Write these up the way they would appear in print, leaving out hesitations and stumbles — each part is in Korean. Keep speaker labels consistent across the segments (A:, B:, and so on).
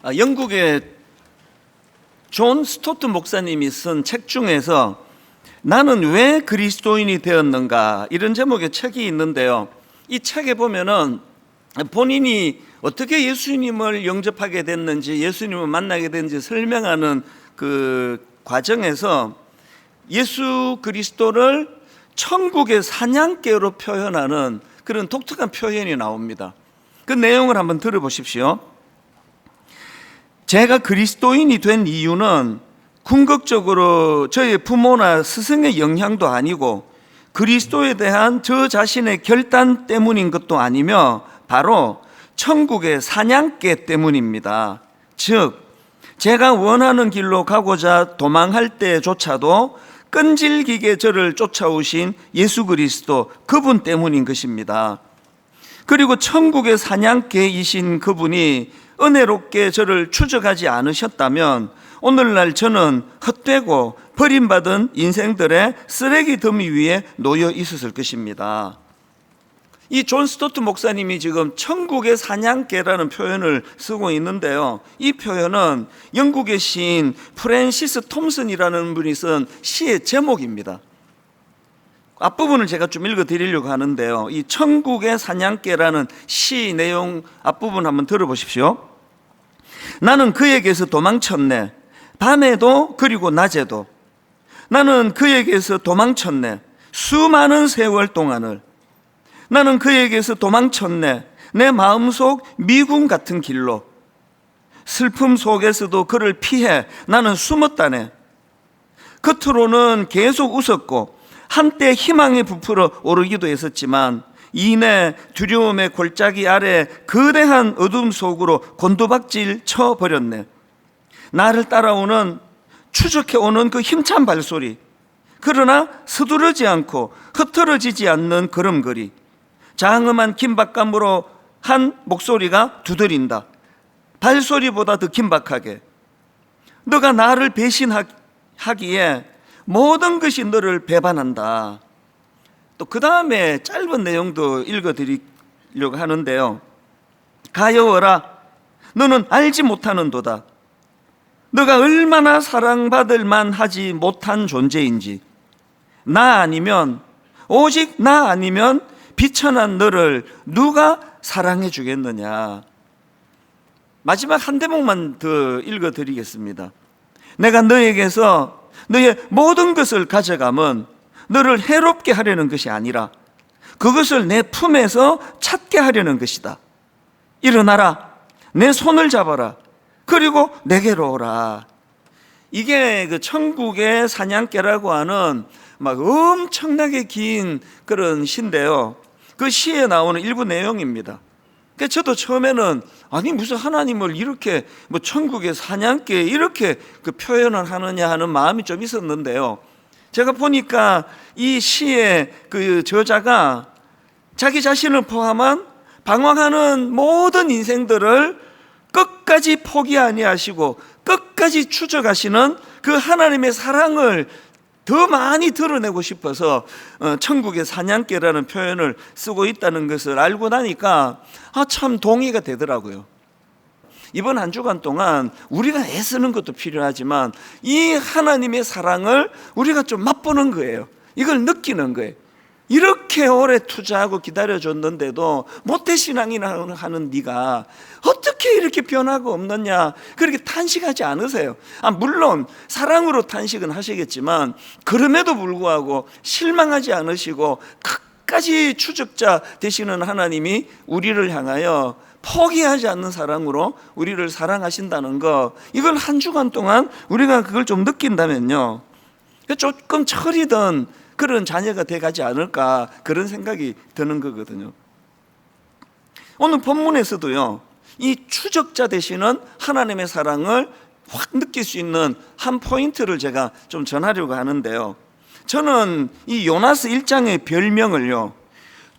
A: 영국의 존 스토트 목사님이 쓴 책 중에서 나는 왜 그리스도인이 되었는가, 이런 제목의 책이 있는데요. 이 책에 보면은 본인이 어떻게 예수님을 영접하게 됐는지, 예수님을 만나게 됐는지 설명하는 그 과정에서 예수 그리스도를 천국의 사냥개로 표현하는 그런 독특한 표현이 나옵니다. 그 내용을 한번 들어보십시오. 제가 그리스도인이 된 이유는 궁극적으로 저의 부모나 스승의 영향도 아니고 그리스도에 대한 저 자신의 결단 때문인 것도 아니며 바로 천국의 사냥개 때문입니다. 즉, 제가 원하는 길로 가고자 도망할 때조차도 끈질기게 저를 쫓아오신 예수 그리스도, 그분 때문인 것입니다. 그리고 천국의 사냥개이신 그분이 은혜롭게 저를 추적하지 않으셨다면 오늘날 저는 헛되고 버림받은 인생들의 쓰레기 더미 위에 놓여 있었을 것입니다. 이 존 스토트 목사님이 지금 천국의 사냥개라는 표현을 쓰고 있는데요, 이 표현은 영국의 시인 프랜시스 톰슨이라는 분이 쓴 시의 제목입니다. 앞부분을 제가 좀 읽어드리려고 하는데요, 이 천국의 사냥개라는 시 내용 앞부분 한번 들어보십시오. 나는 그에게서 도망쳤네. 밤에도 그리고 낮에도. 나는 그에게서 도망쳤네. 수많은 세월 동안을. 나는 그에게서 도망쳤네. 내 마음속 미궁 같은 길로. 슬픔 속에서도 그를 피해 나는 숨었다네. 겉으로는 계속 웃었고 한때 희망에 부풀어 오르기도 했었지만 이내 두려움의 골짜기 아래 거대한 어둠 속으로 곤두박질 쳐버렸네. 나를 따라오는, 추적해오는 그 힘찬 발소리, 그러나 서두르지 않고 흐트러지지 않는 걸음걸이, 장엄한 긴박감으로 한 목소리가 두드린다. 발소리보다 더 긴박하게. 너가 나를 배신하기에 모든 것이 너를 배반한다. 또 그 다음에 짧은 내용도 읽어드리려고 하는데요. 가여워라. 너는 알지 못하는도다. 너가 얼마나 사랑받을 만하지 못한 존재인지. 나 아니면, 오직 나 아니면 비천한 너를 누가 사랑해 주겠느냐. 마지막 한 대목만 더 읽어드리겠습니다. 내가 너에게서 너의 모든 것을 가져가면 너를 해롭게 하려는 것이 아니라 그것을 내 품에서 찾게 하려는 것이다. 일어나라. 내 손을 잡아라. 그리고 내게로 오라. 이게 그 천국의 사냥개라고 하는 막 엄청나게 긴 그런 시인데요, 그 시에 나오는 일부 내용입니다. 그러니까 저도 처음에는 아니 무슨 하나님을 이렇게 뭐 천국의 사냥개 이렇게 그 표현을 하느냐 하는 마음이 좀 있었는데요, 제가 보니까 이 시의 그 저자가 자기 자신을 포함한 방황하는 모든 인생들을 끝까지 포기 아니하시고 끝까지 추적하시는 그 하나님의 사랑을 더 많이 드러내고 싶어서 천국의 사냥개라는 표현을 쓰고 있다는 것을 알고 나니까 참 동의가 되더라고요. 이번 한 주간 동안 우리가 애쓰는 것도 필요하지만 이 하나님의 사랑을 우리가 좀 맛보는 거예요. 이걸 느끼는 거예요. 이렇게 오래 투자하고 기다려줬는데도 모태신앙이나 하는 네가 어떻게 이렇게 변화가 없느냐, 그렇게 탄식하지 않으세요? 물론 사랑으로 탄식은 하시겠지만 그럼에도 불구하고 실망하지 않으시고 끝까지 추적자 되시는 하나님이 우리를 향하여 포기하지 않는 사랑으로 우리를 사랑하신다는 거, 이걸 한 주간 동안 우리가 그걸 좀 느낀다면요, 조금 철이든 그런 자녀가 돼가지 않을까, 그런 생각이 드는 거거든요. 오늘 본문에서도요, 이 추적자 되시는 하나님의 사랑을 확 느낄 수 있는 한 포인트를 제가 좀 전하려고 하는데요, 저는 이 요나스 1장의 별명을요,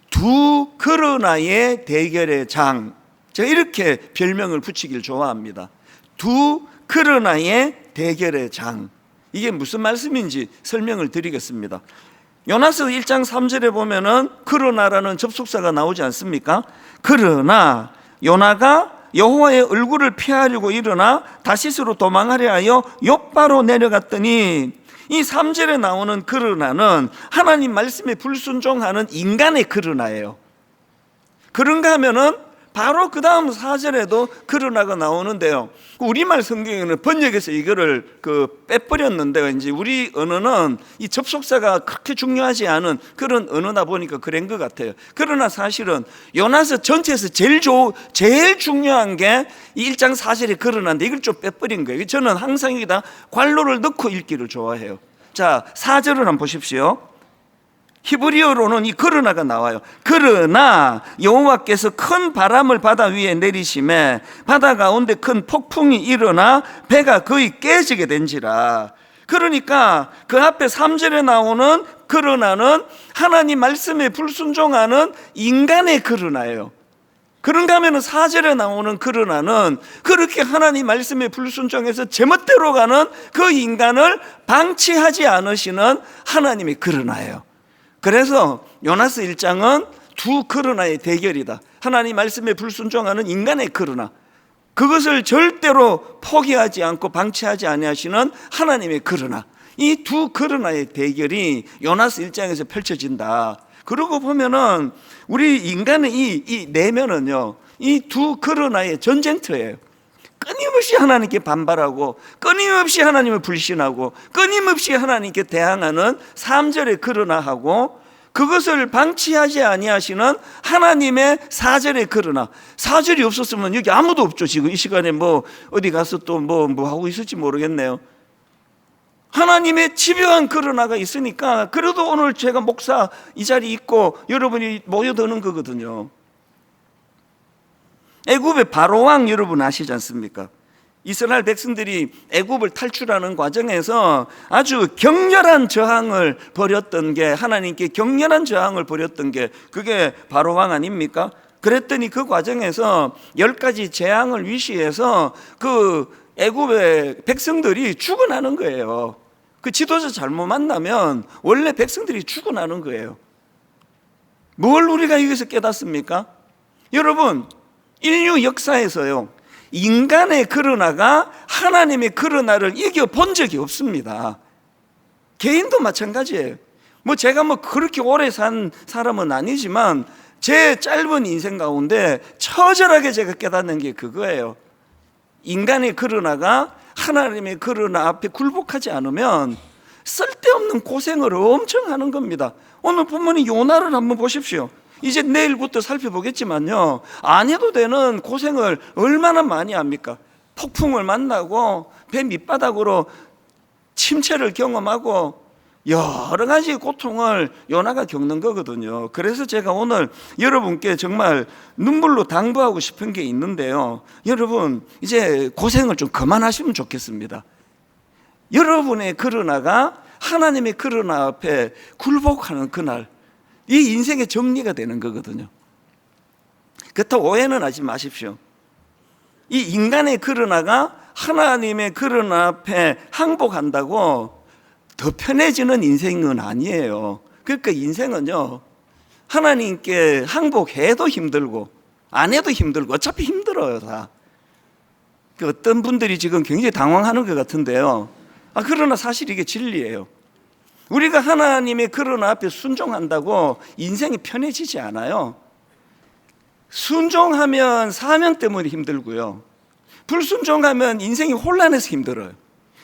A: 두 그러나의 대결의 장, 제가 이렇게 별명을 붙이길 좋아합니다. 두 그러나의 대결의 장. 이게 무슨 말씀인지 설명을 드리겠습니다. 요나서 1장 3절에 보면은 그러나라는 접속사가 나오지 않습니까? 그러나 요나가 여호와의 얼굴을 피하려고 일어나 다시스로 도망하려 하여 욥바로 내려갔더니, 이 3절에 나오는 그러나는 하나님 말씀에 불순종하는 인간의 그러나예요. 그런가 하면은 바로 그 다음 4절에도 그러나가 나오는데요, 우리말 성경에는 번역에서 이거를 빼버렸는데요, 이제 우리 언어는 이 접속사가 그렇게 중요하지 않은 그런 언어다 보니까 그런 것 같아요. 그러나 사실은 요나서 전체에서 제일 중요한 게 이 1장 4절에 그러나인데 이걸 좀 빼버린 거예요. 저는 항상 여기다 괄호를 넣고 읽기를 좋아해요. 자, 4절을 한번 보십시오. 히브리어로는 이 그러나가 나와요. 그러나 여호와께서 큰 바람을 바다 위에 내리심에 바다 가운데 큰 폭풍이 일어나 배가 거의 깨지게 된지라. 그러니까 그 앞에 3절에 나오는 그러나는 하나님 말씀에 불순종하는 인간의 그러나예요. 그런가 하면 4절에 나오는 그러나는 그렇게 하나님 말씀에 불순종해서 제멋대로 가는 그 인간을 방치하지 않으시는 하나님의 그러나예요. 그래서 요나서 1장은 두 그러나의 대결이다. 하나님 말씀에 불순종하는 인간의 그러나, 그것을 절대로 포기하지 않고 방치하지 아니하시는 하나님의 그러나, 이 두 그러나의 대결이 요나서 1장에서 펼쳐진다. 그러고 보면은 우리 인간의 이 내면은요, 이 두 그러나의 전쟁터예요. 끊임없이 하나님께 반발하고 끊임없이 하나님을 불신하고 끊임없이 하나님께 대항하는 3절의 그러나하고, 그것을 방치하지 아니하시는 하나님의 4절의 그러나. 4절이 없었으면 여기 아무도 없죠. 지금 이 시간에 뭐 어디 가서 또 뭐 하고 있을지 모르겠네요. 하나님의 집요한 그러나가 있으니까 그래도 오늘 제가 목사 이 자리에 있고 여러분이 모여드는 거거든요. 애굽의 바로왕 여러분 아시지 않습니까? 이스라엘 백성들이 애굽을 탈출하는 과정에서 아주 격렬한 저항을 벌였던 게, 하나님께 격렬한 저항을 벌였던 게 그게 바로왕 아닙니까? 그랬더니 그 과정에서 10가지 재앙을 위시해서 그 애굽의 백성들이 죽어나는 거예요. 그 지도자 잘못 만나면 원래 백성들이 죽어나는 거예요. 뭘 우리가 여기서 깨닫습니까? 여러분, 인류 역사에서요, 인간의 그러나가 하나님의 그러나를 이겨본 적이 없습니다. 개인도 마찬가지예요. 뭐 제가 뭐 그렇게 오래 산 사람은 아니지만 제 짧은 인생 가운데 처절하게 제가 깨닫는 게 그거예요. 인간의 그러나가 하나님의 그러나 앞에 굴복하지 않으면 쓸데없는 고생을 엄청 하는 겁니다. 오늘 본문의 요나를 한번 보십시오. 이제 내일부터 살펴보겠지만요, 안 해도 되는 고생을 얼마나 많이 합니까? 폭풍을 만나고 배 밑바닥으로 침체를 경험하고 여러 가지 고통을 요나가 겪는 거거든요. 그래서 제가 오늘 여러분께 정말 눈물로 당부하고 싶은 게 있는데요, 여러분 이제 고생을 좀 그만하시면 좋겠습니다. 여러분의 그러나가 하나님의 그러나 앞에 굴복하는 그날, 이 인생의 정리가 되는 거거든요. 그렇다고 오해는 하지 마십시오. 이 인간의 그러나가 하나님의 그러나 앞에 항복한다고 더 편해지는 인생은 아니에요. 그러니까 인생은요, 하나님께 항복해도 힘들고 안 해도 힘들고 어차피 힘들어요, 다. 그 어떤 분들이 지금 굉장히 당황하는 것 같은데요, 그러나 사실 이게 진리예요. 우리가 하나님의 그러나 앞에 순종한다고 인생이 편해지지 않아요. 순종하면 사명 때문에 힘들고요, 불순종하면 인생이 혼란해서 힘들어요.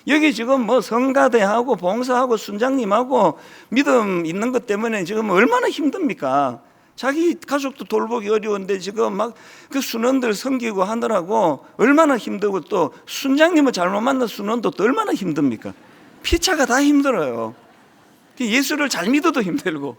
A: 여기 지금 뭐 성가대하고 봉사하고 순장님하고 믿음 있는 것 때문에 지금 얼마나 힘듭니까? 자기 가족도 돌보기 어려운데 지금 막 그 순원들 섬기고 하느라고 얼마나 힘들고, 또 순장님을 잘못 만난 순원도 또 얼마나 힘듭니까? 피차가 다 힘들어요. 예수를 잘 믿어도 힘들고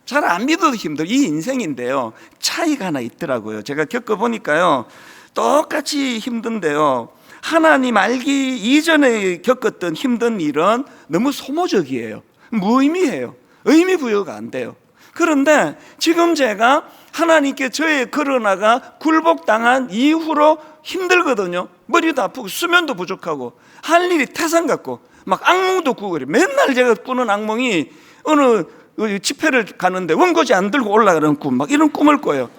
A: 잘 안 믿어도 힘들고, 이 인생인데요, 차이가 하나 있더라고요. 제가 겪어보니까요, 똑같이 힘든데요, 하나님 알기 이전에 겪었던 힘든 일은 너무 소모적이에요. 무의미해요. 의미 부여가 안 돼요. 그런데 지금 제가 하나님께 저의 그러나가 굴복당한 이후로 힘들거든요. 머리도 아프고 수면도 부족하고 할 일이 태산 같고 막 악몽도 꾸고 그래요. 맨날 제가 꾸는 악몽이 어느 집회를 가는데 원고지 안 들고 올라가는 꿈, 막 이런 꿈을 꿔요.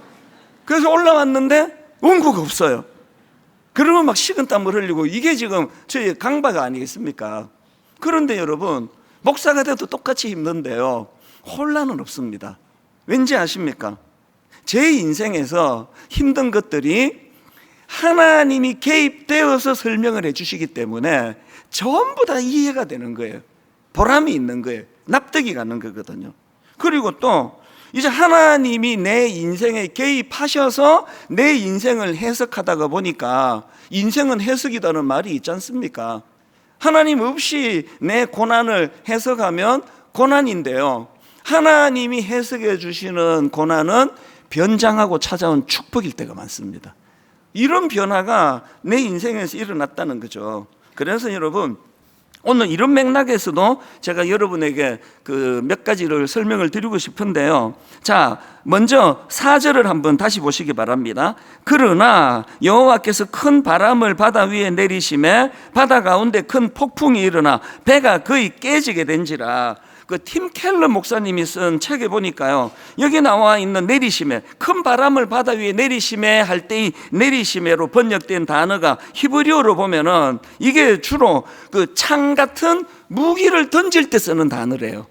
A: 그래서 올라왔는데 원고가 없어요. 그러면 막 식은땀을 흘리고 이게 지금 저희 강박이 아니겠습니까? 그런데 여러분, 목사가 돼도 똑같이 힘든데요, 혼란은 없습니다. 왠지 아십니까? 제 인생에서 힘든 것들이 하나님이 개입되어서 설명을 해주시기 때문에 전부 다 이해가 되는 거예요. 보람이 있는 거예요. 납득이 가는 거거든요. 그리고 또 이제 하나님이 내 인생에 개입하셔서 내 인생을 해석하다가 보니까, 인생은 해석이라는 말이 있지 않습니까? 하나님 없이 내 고난을 해석하면 고난인데요, 하나님이 해석해 주시는 고난은 변장하고 찾아온 축복일 때가 많습니다. 이런 변화가 내 인생에서 일어났다는 거죠. 그래서 여러분, 오늘 이런 맥락에서도 제가 여러분에게 몇 가지를 설명을 드리고 싶은데요. 자, 먼저 4절을 한번 다시 보시기 바랍니다. 그러나 여호와께서 큰 바람을 바다 위에 내리심에 바다 가운데 큰 폭풍이 일어나 배가 거의 깨지게 된지라. 팀 켈러 목사님이 쓴 책에 보니까요, 여기 나와 있는 내리심에, 큰 바람을 바다 위에 내리심에 할 때 이 내리심에로 번역된 단어가 히브리어로 보면은 이게 주로 창 같은 무기를 던질 때 쓰는 단어래요.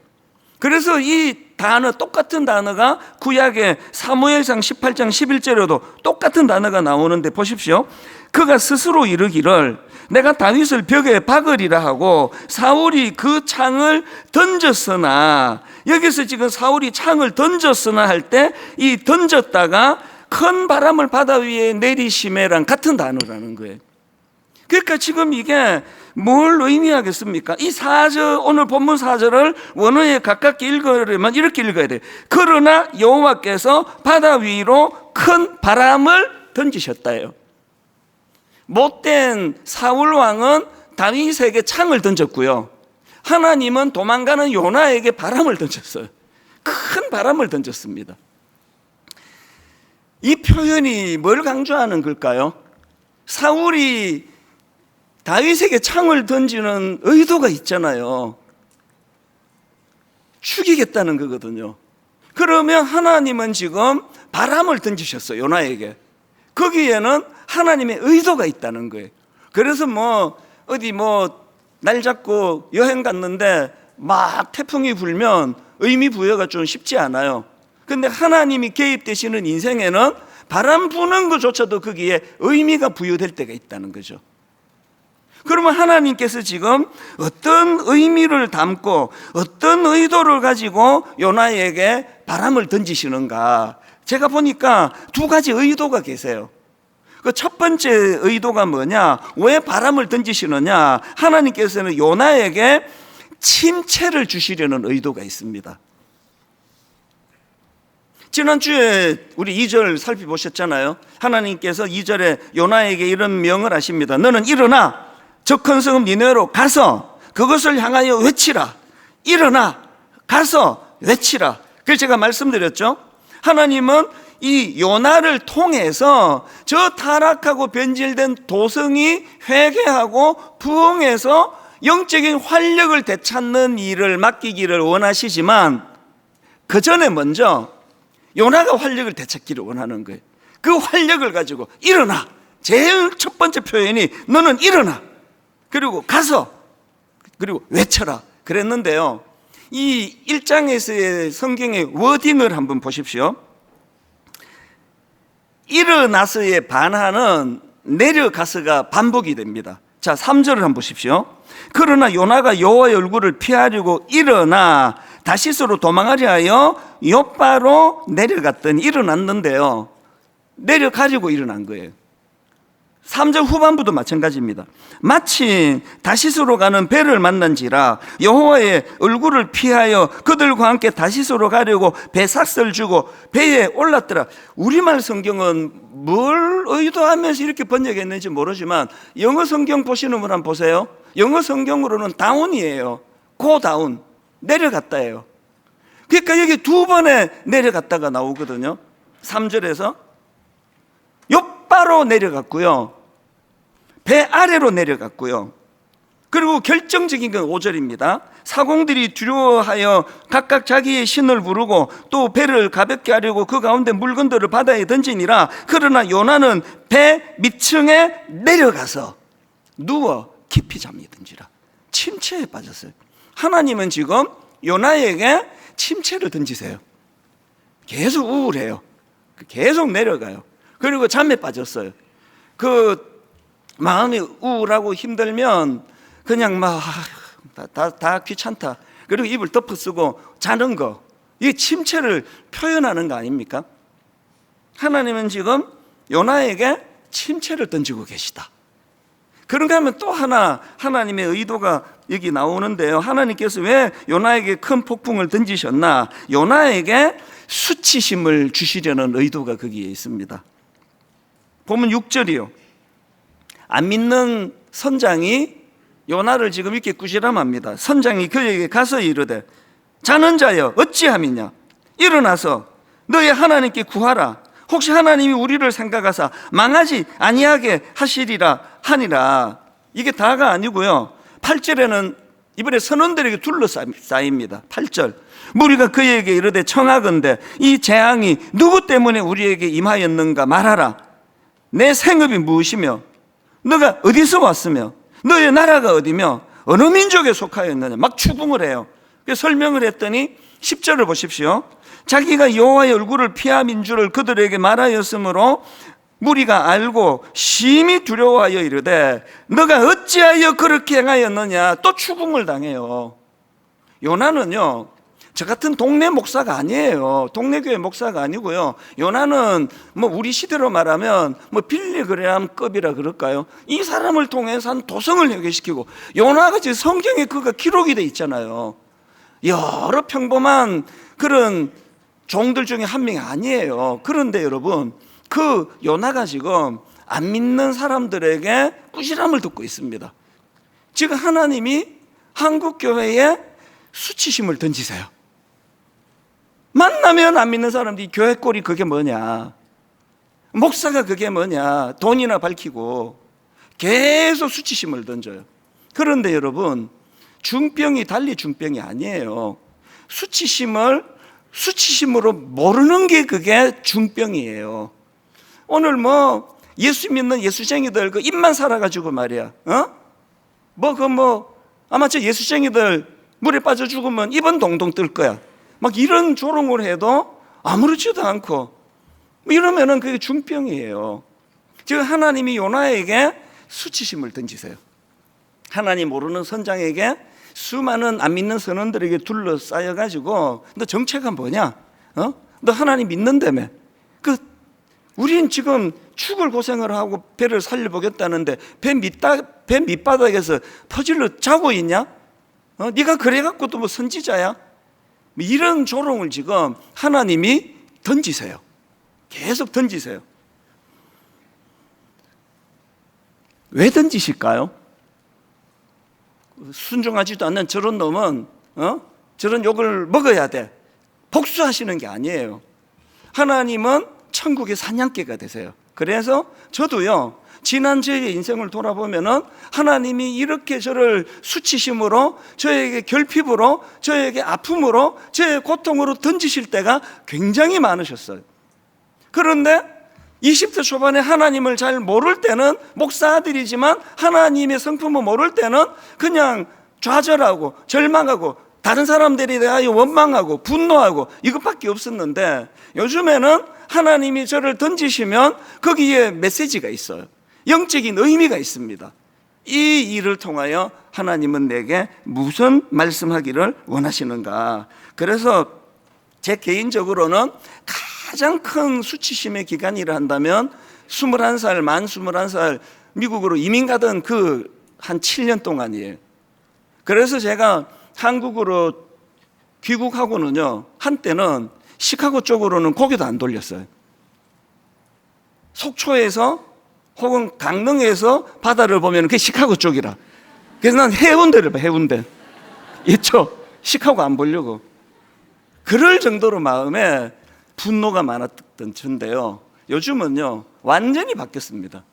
A: 그래서 이 단어, 똑같은 단어가 구약의 사무엘상 18장 11절에도 똑같은 단어가 나오는데 보십시오. 그가 스스로 이르기를 내가 다윗을 벽에 박으리라 하고 사울이 그 창을 던졌으나, 여기서 지금 사울이 창을 던졌으나 할 때 이 던졌다가 큰 바람을 바다 위에 내리심에랑 같은 단어라는 거예요. 그러니까 지금 이게 뭘 의미하겠습니까? 이 4절, 오늘 본문 4절을 원어에 가깝게 읽으려면 이렇게 읽어야 돼요. 그러나 여호와께서 바다 위로 큰 바람을 던지셨다요. 못된 사울 왕은 다윗에게 창을 던졌고요, 하나님은 도망가는 요나에게 바람을 던졌어요. 큰 바람을 던졌습니다. 이 표현이 뭘 강조하는 걸까요? 사울이 다윗에게 창을 던지는 의도가 있잖아요. 죽이겠다는 거거든요. 그러면 하나님은 지금 바람을 던지셨어요, 요나에게. 거기에는 하나님의 의도가 있다는 거예요. 그래서 어디 날 잡고 여행 갔는데 막 태풍이 불면 의미 부여가 좀 쉽지 않아요. 근데 하나님이 개입되시는 인생에는 바람 부는 것조차도 거기에 의미가 부여될 때가 있다는 거죠. 그러면 하나님께서 지금 어떤 의미를 담고 어떤 의도를 가지고 요나에게 바람을 던지시는가? 제가 보니까 두 가지 의도가 계세요. 그 첫 번째 의도가 뭐냐? 왜 바람을 던지시느냐? 하나님께서는 요나에게 침체를 주시려는 의도가 있습니다. 지난주에 우리 2절 살펴보셨잖아요. 하나님께서 2절에 요나에게 이런 명을 하십니다. 너는 일어나 저 큰 성읍 니네로 가서 그것을 향하여 외치라. 일어나 가서 외치라. 그래서 제가 말씀드렸죠. 하나님은 이 요나를 통해서 저 타락하고 변질된 도성이 회개하고 부흥해서 영적인 활력을 되찾는 일을 맡기기를 원하시지만, 그 전에 먼저 요나가 활력을 되찾기를 원하는 거예요. 그 활력을 가지고 일어나. 제일 첫 번째 표현이 너는 일어나. 그리고 가서, 그리고 외쳐라. 그랬는데요, 이 1장에서의 성경의 워딩을 한번 보십시오. 일어나서의 반하는 내려가서가 반복이 됩니다. 자, 3절을 한번 보십시오. 그러나 요나가 여호와의 얼굴을 피하려고 일어나 다시스로 도망하려 하여 욥바로 내려갔더니, 일어났는데요, 내려가려고 일어난 거예요. 3절 후반부도 마찬가지입니다. 마침 다시스로 가는 배를 만난지라 여호와의 얼굴을 피하여 그들과 함께 다시스로 가려고 배 삭슬 주고 배에 올랐더라. 우리말 성경은 뭘 의도하면서 이렇게 번역했는지 모르지만 영어 성경 보시는 분 한번 보세요. 영어 성경으로는 다운이에요. 고 다운, 내려갔다예요. 그러니까 여기 두 번에 내려갔다가 나오거든요. 3절에서 욥바로 내려갔고요, 배 아래로 내려갔고요, 그리고 결정적인 건 5절입니다. 사공들이 두려워하여 각각 자기의 신을 부르고 또 배를 가볍게 하려고 그 가운데 물건들을 바다에 던지니라. 그러나 요나는 배 밑층에 내려가서 누워 깊이 잠이든지라. 침체에 빠졌어요. 하나님은 지금 요나에게 침체를 던지세요. 계속 우울해요. 계속 내려가요. 그리고 잠에 빠졌어요. 그 마음이 우울하고 힘들면 그냥 막 다 귀찮다. 그리고 입을 덮어쓰고 자는 거, 이게 침체를 표현하는 거 아닙니까? 하나님은 지금 요나에게 침체를 던지고 계시다. 그런가 하면 또 하나 하나님의 의도가 여기 나오는데요. 하나님께서 왜 요나에게 큰 폭풍을 던지셨나? 요나에게 수치심을 주시려는 의도가 거기에 있습니다. 보면 6절이요. 안 믿는 선장이 요나를 지금 이렇게 꾸지람합니다. 선장이 그에게 가서 이르되 자는 자여 어찌함이냐? 일어나서 너의 하나님께 구하라. 혹시 하나님이 우리를 생각하사 망하지 아니하게 하시리라 하니라. 이게 다가 아니고요. 8절에는 이번에 선원들에게 둘러싸입니다. 8절. 무리가 그에게 이르되 청하건대 이 재앙이 누구 때문에 우리에게 임하였는가 말하라. 내 생업이 무엇이며 너가 어디서 왔으며 너의 나라가 어디며 어느 민족에 속하였느냐. 막 추궁을 해요. 그래서 설명을 했더니 10절을 보십시오. 자기가 여호와의 얼굴을 피함인 줄을 그들에게 말하였으므로 무리가 알고 심히 두려워하여 이르되 너가 어찌하여 그렇게 행하였느냐. 또 추궁을 당해요. 요나는요, 저 같은 동네 목사가 아니에요. 동네 교회 목사가 아니고요. 요나는 뭐 우리 시대로 말하면 뭐 빌리그레암급이라 그럴까요? 이 사람을 통해서 한 도성을 해결시키고, 요나가 지금 성경에 그가 기록이 돼 있잖아요. 여러 평범한 그런 종들 중에 한 명이 아니에요. 그런데 여러분, 그 요나가 지금 안 믿는 사람들에게 꾸지람을 듣고 있습니다. 지금 하나님이 한국 교회에 수치심을 던지세요. 만나면 안 믿는 사람들이 교회 꼴이 그게 뭐냐, 목사가 그게 뭐냐, 돈이나 밝히고 계속 수치심을 던져요. 그런데 여러분, 중병이 달리 중병이 아니에요. 수치심으로 모르는 게 그게 중병이에요. 오늘 뭐 예수 믿는 예수쟁이들 그 입만 살아가지고 말이야, 아마 저 예수쟁이들 물에 빠져 죽으면 입은 동동 뜰 거야. 막 이런 조롱을 해도 아무렇지도 않고 이러면은 그게 중병이에요. 지금 하나님이 요나에게 수치심을 던지세요. 하나님 모르는 선장에게 수많은 안 믿는 선원들에게 둘러싸여가지고 너 정체가 뭐냐? 너 하나님 믿는다며? 우린 지금 죽을 고생을 하고 배를 살려보겠다는데 배 밑바닥에서 퍼질러 자고 있냐? 네가 그래갖고 또 뭐 선지자야? 이런 조롱을 지금 하나님이 던지세요. 계속 던지세요. 왜 던지실까요? 순종하지도 않는 저런 놈은 저런 욕을 먹어야 돼, 복수하시는 게 아니에요. 하나님은 천국의 사냥개가 되세요. 그래서 저도요, 지난 저의 인생을 돌아보면은 하나님이 이렇게 저를 수치심으로, 저에게 결핍으로, 저에게 아픔으로, 저의 고통으로 던지실 때가 굉장히 많으셨어요. 그런데 20대 초반에 하나님을 잘 모를 때는, 목사 아들이지만 하나님의 성품을 모를 때는 그냥 좌절하고 절망하고 다른 사람들에 대하여 원망하고 분노하고 이것밖에 없었는데, 요즘에는 하나님이 저를 던지시면 거기에 메시지가 있어요. 영적인 의미가 있습니다. 이 일을 통하여 하나님은 내게 무슨 말씀하기를 원하시는가. 그래서 제 개인적으로는 가장 큰 수치심의 기간이라 한다면 21살, 만 21살 미국으로 이민 가던 그 한 7년 동안이에요. 그래서 제가 한국으로 귀국하고는요, 한때는 시카고 쪽으로는 고개도 안 돌렸어요. 속초에서 혹은 강릉에서 바다를 보면 그게 시카고 쪽이라. 그래서 난 해운대를 봐, 해운대. 있죠? 시카고 안 보려고. 그럴 정도로 마음에 분노가 많았던 저인데요, 요즘은요 완전히 바뀌었습니다.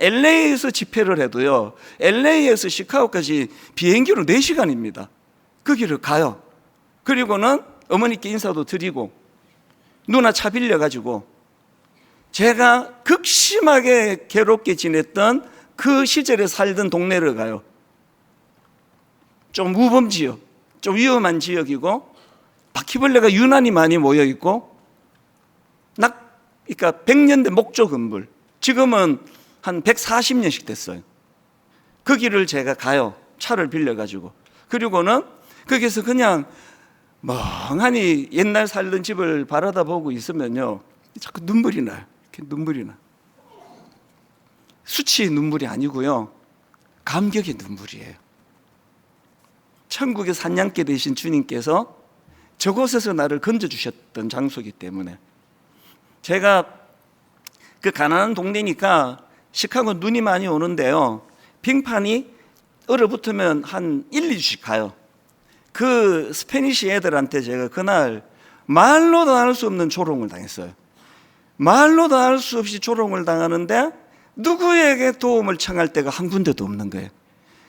A: LA에서 집회를 해도요, LA에서 시카고까지 비행기로 4시간입니다. 거기를 가요. 그리고는 어머니께 인사도 드리고 누나 차 빌려가지고 제가 극심하게 괴롭게 지냈던 그 시절에 살던 동네를 가요. 좀 우범지역, 좀 위험한 지역이고 바퀴벌레가 유난히 많이 모여있고 그러니까 100년대 목조 건물, 지금은 한 140년씩 됐어요. 거기를 제가 가요. 차를 빌려가지고. 그리고는 거기서 그냥 멍하니 옛날 살던 집을 바라다 보고 있으면요, 자꾸 눈물이 나요. 이렇게 눈물이 나. 수치의 눈물이 아니고요, 감격의 눈물이에요. 천국의 산양개 되신 주님께서 저곳에서 나를 건져주셨던 장소이기 때문에. 제가 그 가난한 동네니까 시카고 눈이 많이 오는데요, 빙판이 얼어붙으면 한 1, 2주씩 가요. 그 스페니시 애들한테 제가 그날 말로도 할 수 없는 조롱을 당했어요. 말로도 할 수 없이 조롱을 당하는데 누구에게 도움을 청할 데가 한 군데도 없는 거예요.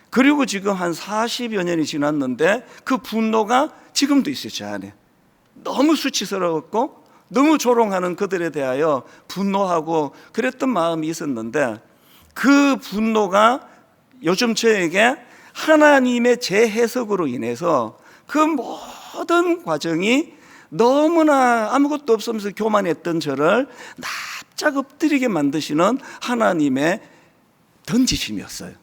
A: 그리고 지금 한 40여 년이 지났는데 그 분노가 지금도 있어요, 제 안에. 너무 수치스러웠고 너무 조롱하는 그들에 대하여 분노하고 그랬던 마음이 있었는데, 그 분노가 요즘 저에게 하나님의 재해석으로 인해서 그 모든 과정이 너무나 아무것도 없으면서 교만했던 저를 납작 엎드리게 만드시는 하나님의 던지심이었어요.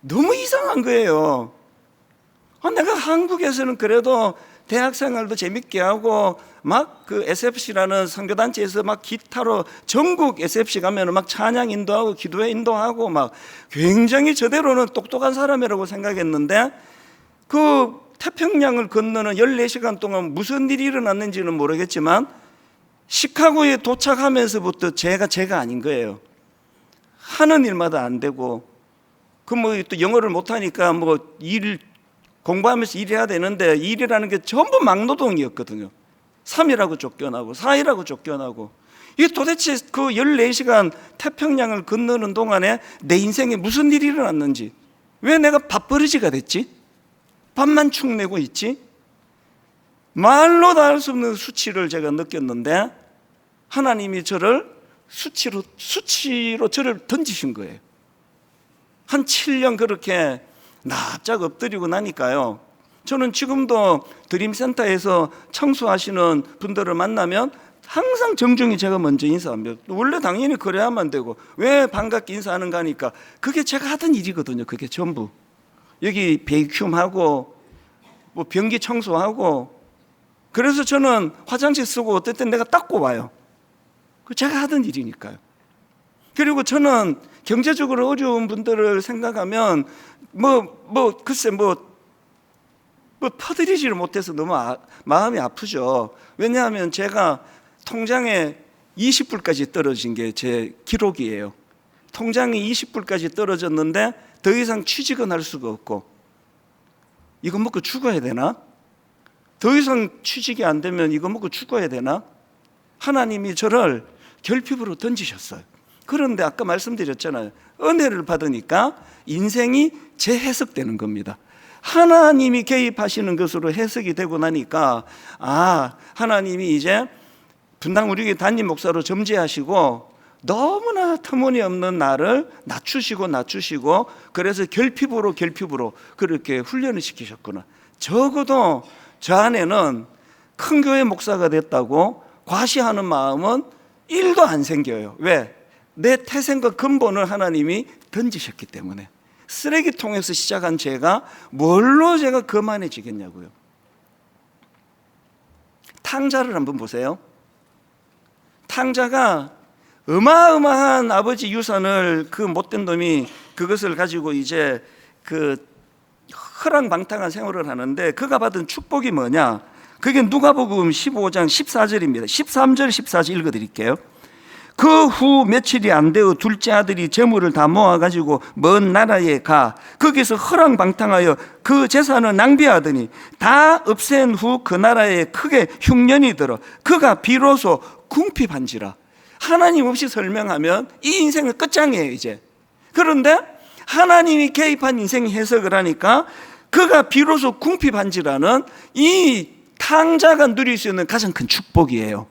A: 너무 이상한 거예요. 내가 한국에서는 그래도 대학생활도 재밌게 하고 막 그 SFC라는 선교단체에서 막 기타로 전국 SFC 가면 막 찬양 인도하고 기도회 인도하고 막 굉장히 저대로는 똑똑한 사람이라고 생각했는데, 그 태평양을 건너는 14시간 동안 무슨 일이 일어났는지는 모르겠지만 시카고에 도착하면서부터 제가 아닌 거예요. 하는 일마다 안 되고, 그 뭐 또 영어를 못하니까 뭐 일 공부하면서 일해야 되는데 일이라는 게 전부 막노동이었거든요. 3일하고 쫓겨나고 4일하고 쫓겨나고. 이게 도대체 그 14시간 태평양을 건너는 동안에 내 인생에 무슨 일이 일어났는지, 왜 내가 밥버릇이가 됐지? 밥만 축내고 있지? 말로 다 할 수 없는 수치를 제가 느꼈는데 하나님이 저를 수치로 저를 던지신 거예요. 한 7년 그렇게 납작 엎드리고 나니까요, 저는 지금도 드림센터에서 청소하시는 분들을 만나면 항상 정중히 제가 먼저 인사합니다. 원래 당연히 그래야만 되고, 왜 반갑게 인사하는가 하니까 그게 제가 하던 일이거든요. 그게 전부. 여기 베이큐um하고 뭐 변기 청소하고. 그래서 저는 화장실 쓰고 어떨 땐 내가 닦고 와요. 그 제가 하던 일이니까요. 그리고 저는 경제적으로 어려운 분들을 생각하면 글쎄 퍼드리지를 못해서 너무 마음이 아프죠. 왜냐하면 제가 통장에 20불까지 떨어진 게 제 기록이에요. 통장에 20불까지 떨어졌는데 더 이상 취직은 할 수가 없고, 이거 먹고 죽어야 되나? 더 이상 취직이 안 되면 이거 먹고 죽어야 되나? 하나님이 저를 결핍으로 던지셨어요. 그런데 아까 말씀드렸잖아요. 은혜를 받으니까 인생이 재해석되는 겁니다. 하나님이 개입하시는 것으로 해석이 되고 나니까, 하나님이 이제 분당 우리 교회 담임 목사로 점지하시고 너무나 터무니없는 나를 낮추시고 그래서 결핍으로 그렇게 훈련을 시키셨구나. 적어도 저 안에는 큰 교회 목사가 됐다고 과시하는 마음은 1도 안 생겨요. 왜? 내 태생과 근본을 하나님이 던지셨기 때문에. 쓰레기통에서 시작한 죄가 뭘로 제가 거만해지겠냐고요. 탕자를 한번 보세요. 탕자가 어마어마한 아버지 유산을 그 못된 놈이 그것을 가지고 이제 그 허랑방탕한 생활을 하는데, 그가 받은 축복이 뭐냐? 그게 누가복음 15장 14절입니다. 13절 14절 읽어드릴게요. 그 후 며칠이 안 되어 둘째 아들이 재물을 다 모아가지고 먼 나라에 가 거기서 허랑방탕하여 그 재산을 낭비하더니 다 없앤 후 그 나라에 크게 흉년이 들어 그가 비로소 궁핍한지라. 하나님 없이 설명하면 이 인생은 끝장이에요 이제. 그런데 하나님이 개입한 인생 해석을 하니까 그가 비로소 궁핍한지라는 이 탕자가 누릴 수 있는 가장 큰 축복이에요.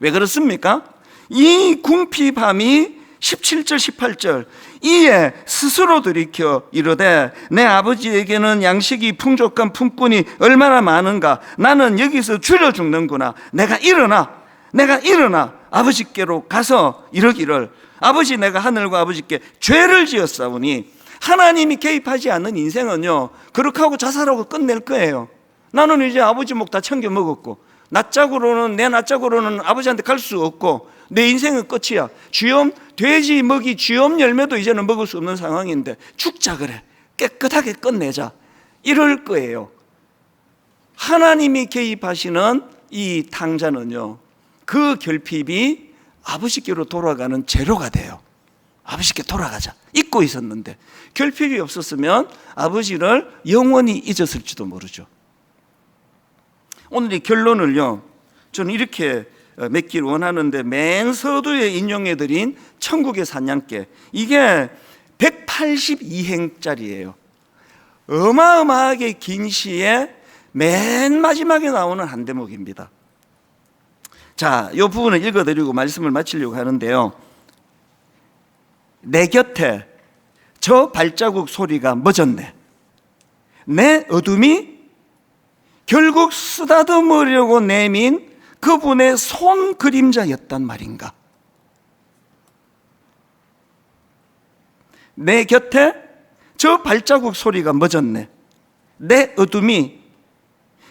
A: 왜 그렇습니까? 이 궁핍함이 17절 18절 이에 스스로 돌이켜 이르되 내 아버지에게는 양식이 풍족한 품꾼이 얼마나 많은가. 나는 여기서 줄여 죽는구나. 내가 일어나 아버지께로 가서 이르기를 아버지 내가 하늘과 아버지께 죄를 지었사오니. 하나님이 개입하지 않는 인생은요 그렇게 하고 자살하고 끝낼 거예요. 나는 이제 아버지 목 다 챙겨 먹었고 내 낯짝으로는 아버지한테 갈 수 없고 내 인생은 끝이야. 쥐엄 돼지 먹이 쥐엄 열매도 이제는 먹을 수 없는 상황인데 죽자 그래. 깨끗하게 끝내자. 이럴 거예요. 하나님이 개입하시는 이 탕자는요 그 결핍이 아버지께로 돌아가는 재료가 돼요. 아버지께 돌아가자. 잊고 있었는데 결핍이 없었으면 아버지를 영원히 잊었을지도 모르죠. 오늘 이 결론을요 저는 이렇게 맺기를 원하는데, 맨 서두에 인용해드린 천국의 사냥개, 이게 182행짜리예요 어마어마하게 긴 시에 맨 마지막에 나오는 한 대목입니다. 자, 이 부분을 읽어드리고 말씀을 마치려고 하는데요. 내 곁에 저 발자국 소리가 멎었네. 내 어둠이 결국 쓰다듬으려고 내민 그분의 손 그림자였단 말인가. 내 곁에 저 발자국 소리가 멎었네. 내 어둠이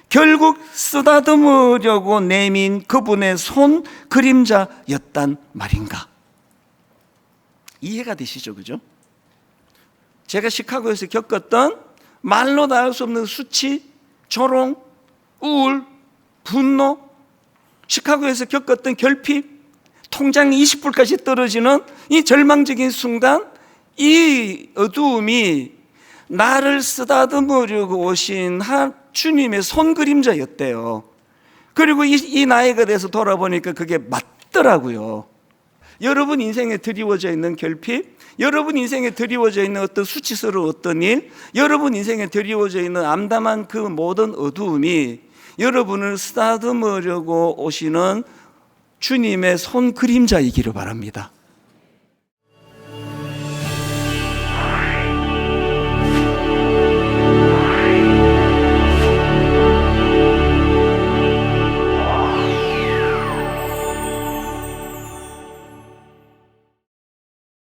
A: 결국 쓰다듬으려고 내민 그분의 손 그림자였단 말인가. 이해가 되시죠? 그죠? 제가 시카고에서 겪었던 말로 다 할 수 없는 수치, 조롱, 우울, 분노, 시카고에서 겪었던 결핍, 통장 20불까지 떨어지는 이 절망적인 순간, 이 어두움이 나를 쓰다듬으려고 오신 주님의 손그림자였대요. 그리고 이 나이가 돼서 돌아보니까 그게 맞더라고요. 여러분 인생에 드리워져 있는 결핍, 여러분 인생에 드리워져 있는 어떤 수치스러운 어떤 일, 여러분 인생에 드리워져 있는 암담한 그 모든 어두움이 여러분을 쓰다듬으려고 오시는 주님의 손그림자이기를 바랍니다.